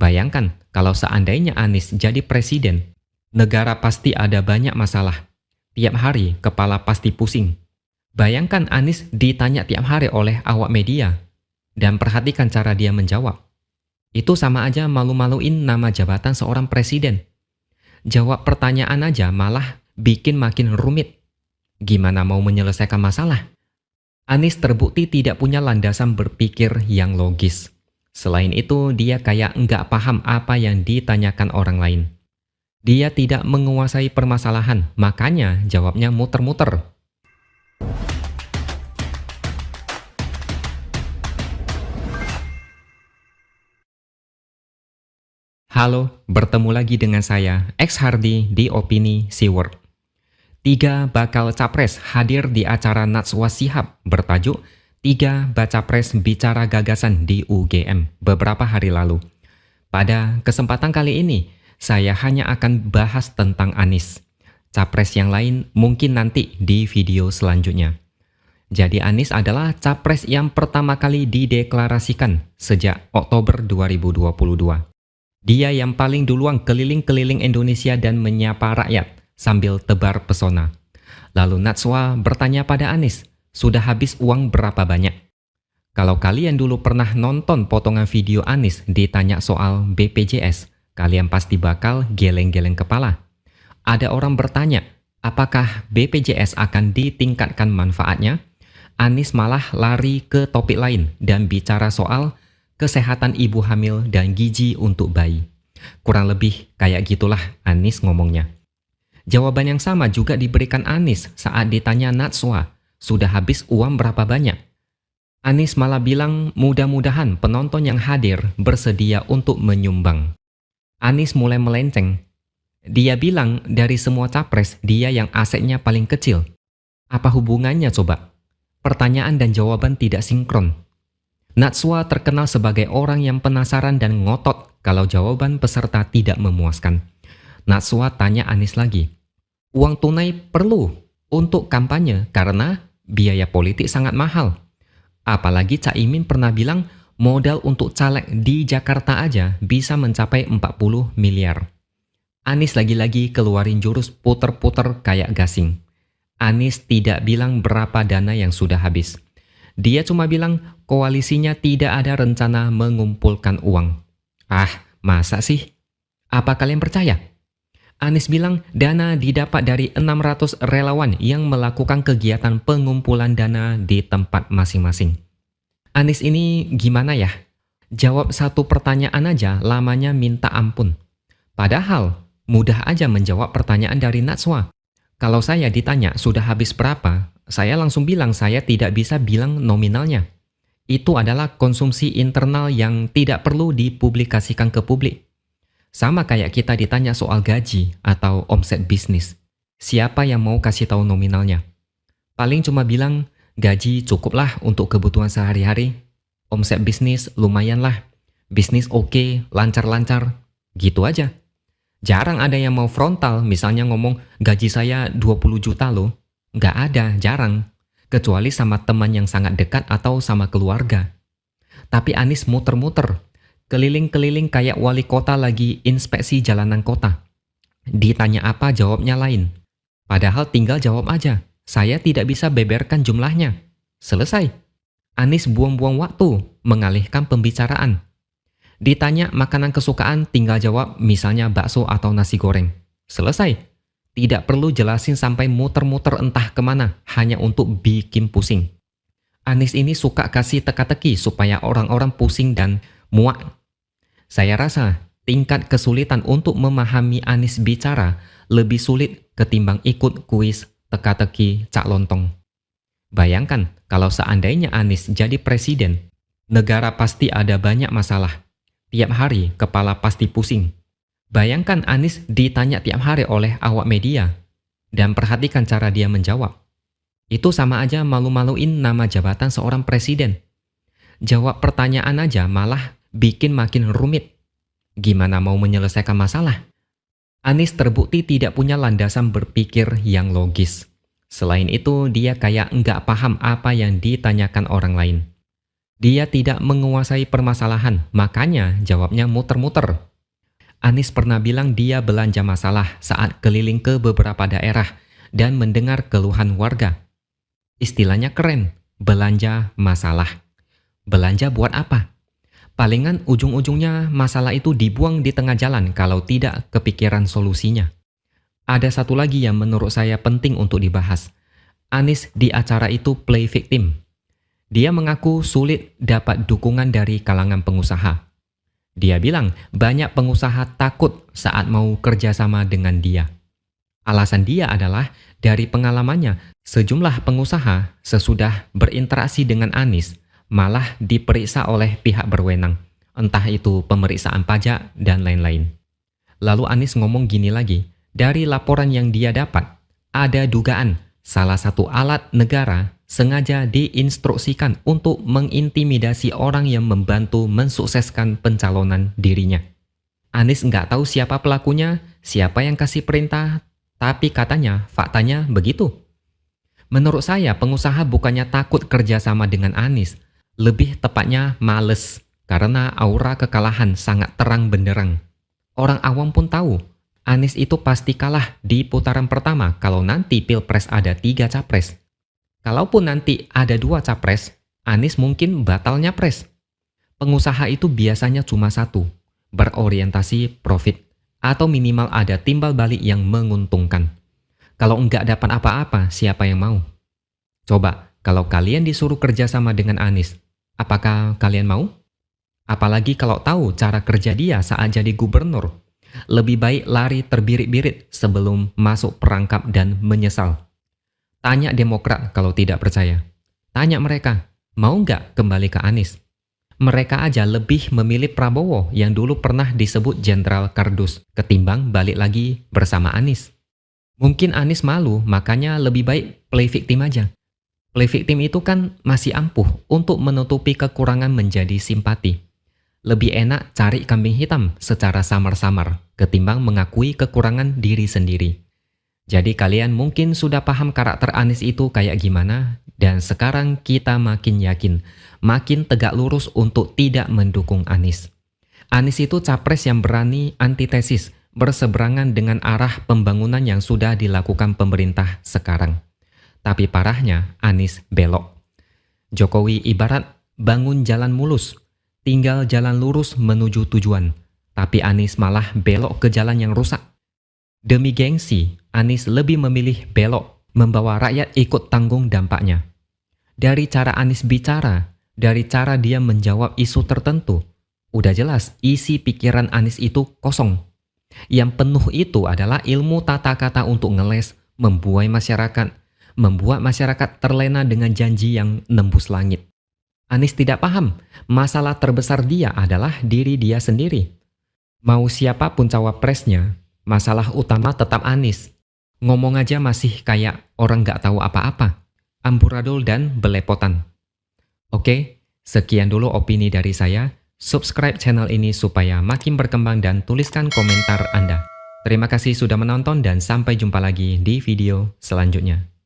Bayangkan kalau seandainya Anies jadi presiden, negara pasti ada banyak masalah. Tiap hari kepala pasti pusing. Bayangkan Anies ditanya tiap hari oleh awak media, dan perhatikan cara dia menjawab. Itu sama aja malu-maluin nama jabatan seorang presiden. Jawab pertanyaan aja malah bikin makin rumit. Gimana mau menyelesaikan masalah? Anies terbukti tidak punya landasan berpikir yang logis. Selain itu, dia kayak nggak paham apa yang ditanyakan orang lain. Dia tidak menguasai permasalahan, makanya jawabnya muter-muter. Halo, bertemu lagi dengan saya, X Hardy di Opini Siword. 3 bakal capres hadir di acara Najwa Shihab bertajuk 3 Baca Pres Bicara Gagasan di UGM beberapa hari lalu. Pada kesempatan kali ini, saya hanya akan bahas tentang Anies. Capres yang lain mungkin nanti di video selanjutnya. Jadi Anies adalah capres yang pertama kali dideklarasikan sejak Oktober 2022. Dia yang paling duluan keliling-keliling Indonesia dan menyapa rakyat sambil tebar pesona. Lalu Najwa bertanya pada Anies, sudah habis uang berapa banyak? Kalau kalian dulu pernah nonton potongan video Anies ditanya soal BPJS, kalian pasti bakal geleng-geleng kepala. Ada orang bertanya, apakah BPJS akan ditingkatkan manfaatnya? Anies malah lari ke topik lain dan bicara soal kesehatan ibu hamil dan gizi untuk bayi. Kurang lebih kayak gitulah Anies ngomongnya. Jawaban yang sama juga diberikan Anies saat ditanya Najwa, sudah habis uang berapa banyak? Anies malah bilang mudah-mudahan penonton yang hadir bersedia untuk menyumbang. Anies mulai melenceng. Dia bilang dari semua capres dia yang asetnya paling kecil. Apa hubungannya coba? Pertanyaan dan jawaban tidak sinkron. Najwa terkenal sebagai orang yang penasaran dan ngotot kalau jawaban peserta tidak memuaskan. Najwa tanya Anies lagi, uang tunai perlu untuk kampanye karena biaya politik sangat mahal. Apalagi Caimin pernah bilang modal untuk caleg di Jakarta aja bisa mencapai 40 miliar. Anies lagi-lagi keluarin jurus puter-puter kayak gasing. Anies tidak bilang berapa dana yang sudah habis. Dia cuma bilang koalisinya tidak ada rencana mengumpulkan uang. Ah, masa sih? Apa kalian percaya? Anies bilang dana didapat dari 600 relawan yang melakukan kegiatan pengumpulan dana di tempat masing-masing. Anies ini gimana ya? Jawab satu pertanyaan aja lamanya minta ampun. Padahal mudah aja menjawab pertanyaan dari Najwa. Kalau saya ditanya sudah habis berapa, saya langsung bilang saya tidak bisa bilang nominalnya. Itu adalah konsumsi internal yang tidak perlu dipublikasikan ke publik. Sama kayak kita ditanya soal gaji atau omset bisnis. Siapa yang mau kasih tahu nominalnya? Paling cuma bilang gaji cukuplah untuk kebutuhan sehari-hari. Omset bisnis lumayan lah. Bisnis oke, lancar-lancar. Gitu aja. Jarang ada yang mau frontal, misalnya ngomong gaji saya 20 juta loh. Nggak ada, jarang. Kecuali sama teman yang sangat dekat atau sama keluarga. Tapi Anies muter-muter. Keliling-keliling kayak wali kota lagi inspeksi jalanan kota. Ditanya apa jawabnya lain. Padahal tinggal jawab aja. Saya tidak bisa beberkan jumlahnya. Selesai. Anies buang-buang waktu mengalihkan pembicaraan. Ditanya makanan kesukaan tinggal jawab misalnya bakso atau nasi goreng. Selesai. Tidak perlu jelasin sampai muter-muter entah kemana, hanya untuk bikin pusing. Anies ini suka kasih teka-teki supaya orang-orang pusing dan muak. Saya rasa tingkat kesulitan untuk memahami Anies bicara lebih sulit ketimbang ikut kuis teka-teki Cak Lontong. Bayangkan kalau seandainya Anies jadi presiden, negara pasti ada banyak masalah. Tiap hari kepala pasti pusing. Bayangkan Anies ditanya tiap hari oleh awak media, dan perhatikan cara dia menjawab. Itu sama aja malu-maluin nama jabatan seorang presiden. Jawab pertanyaan aja malah bikin makin rumit. Gimana mau menyelesaikan masalah? Anies terbukti tidak punya landasan berpikir yang logis. Selain itu, dia kayak nggak paham apa yang ditanyakan orang lain. Dia tidak menguasai permasalahan, makanya jawabnya muter-muter. Anies pernah bilang dia belanja masalah saat keliling ke beberapa daerah dan mendengar keluhan warga. Istilahnya keren, belanja masalah. Belanja buat apa? Palingan ujung-ujungnya masalah itu dibuang di tengah jalan kalau tidak kepikiran solusinya. Ada satu lagi yang menurut saya penting untuk dibahas. Anies di acara itu play victim. Dia mengaku sulit dapat dukungan dari kalangan pengusaha. Dia bilang banyak pengusaha takut saat mau kerjasama dengan dia. Alasan dia adalah dari pengalamannya, sejumlah pengusaha sesudah berinteraksi dengan Anies malah diperiksa oleh pihak berwenang, entah itu pemeriksaan pajak dan lain-lain. Lalu Anies ngomong gini lagi, dari laporan yang dia dapat, ada dugaan salah satu alat negara sengaja diinstruksikan untuk mengintimidasi orang yang membantu mensukseskan pencalonan dirinya. Anies nggak tahu siapa pelakunya, siapa yang kasih perintah, tapi katanya faktanya begitu. Menurut saya pengusaha bukannya takut kerjasama dengan Anies, lebih tepatnya males karena aura kekalahan sangat terang benderang. Orang awam pun tahu, Anies itu pasti kalah di putaran pertama kalau nanti Pilpres ada 3 capres. Kalaupun nanti ada 2 capres, Anies mungkin batal nyapres. Pengusaha itu biasanya cuma satu, berorientasi profit, atau minimal ada timbal balik yang menguntungkan. Kalau enggak dapat apa-apa, siapa yang mau? Coba, kalau kalian disuruh kerjasama dengan Anies, apakah kalian mau? Apalagi kalau tahu cara kerja dia saat jadi gubernur. Lebih baik lari terbirit-birit sebelum masuk perangkap dan menyesal. Tanya Demokrat kalau tidak percaya. Tanya mereka, mau nggak kembali ke Anies? Mereka aja lebih memilih Prabowo yang dulu pernah disebut Jenderal Kardus ketimbang balik lagi bersama Anies. Mungkin Anies malu, makanya lebih baik play victim aja. Play victim itu kan masih ampuh untuk menutupi kekurangan menjadi simpati. Lebih enak cari kambing hitam secara samar-samar ketimbang mengakui kekurangan diri sendiri. Jadi kalian mungkin sudah paham karakter Anies itu kayak gimana, dan sekarang kita makin yakin, makin tegak lurus untuk tidak mendukung Anies. Anies itu capres yang berani antitesis, berseberangan dengan arah pembangunan yang sudah dilakukan pemerintah sekarang. Tapi parahnya, Anies belok. Jokowi ibarat bangun jalan mulus, tinggal jalan lurus menuju tujuan, tapi Anies malah belok ke jalan yang rusak. Demi gengsi, Anies lebih memilih belok, membawa rakyat ikut tanggung dampaknya. Dari cara Anies bicara, dari cara dia menjawab isu tertentu, udah jelas isi pikiran Anies itu kosong. Yang penuh itu adalah ilmu tata kata untuk ngeles, membuai masyarakat, membuat masyarakat terlena dengan janji yang nembus langit. Anies tidak paham, masalah terbesar dia adalah diri dia sendiri. Mau siapapun cawapresnya, masalah utama tetap Anies. Ngomong aja masih kayak orang gak tahu apa-apa. Amburadul dan belepotan. Oke, sekian dulu opini dari saya. Subscribe channel ini supaya makin berkembang dan tuliskan komentar Anda. Terima kasih sudah menonton dan sampai jumpa lagi di video selanjutnya.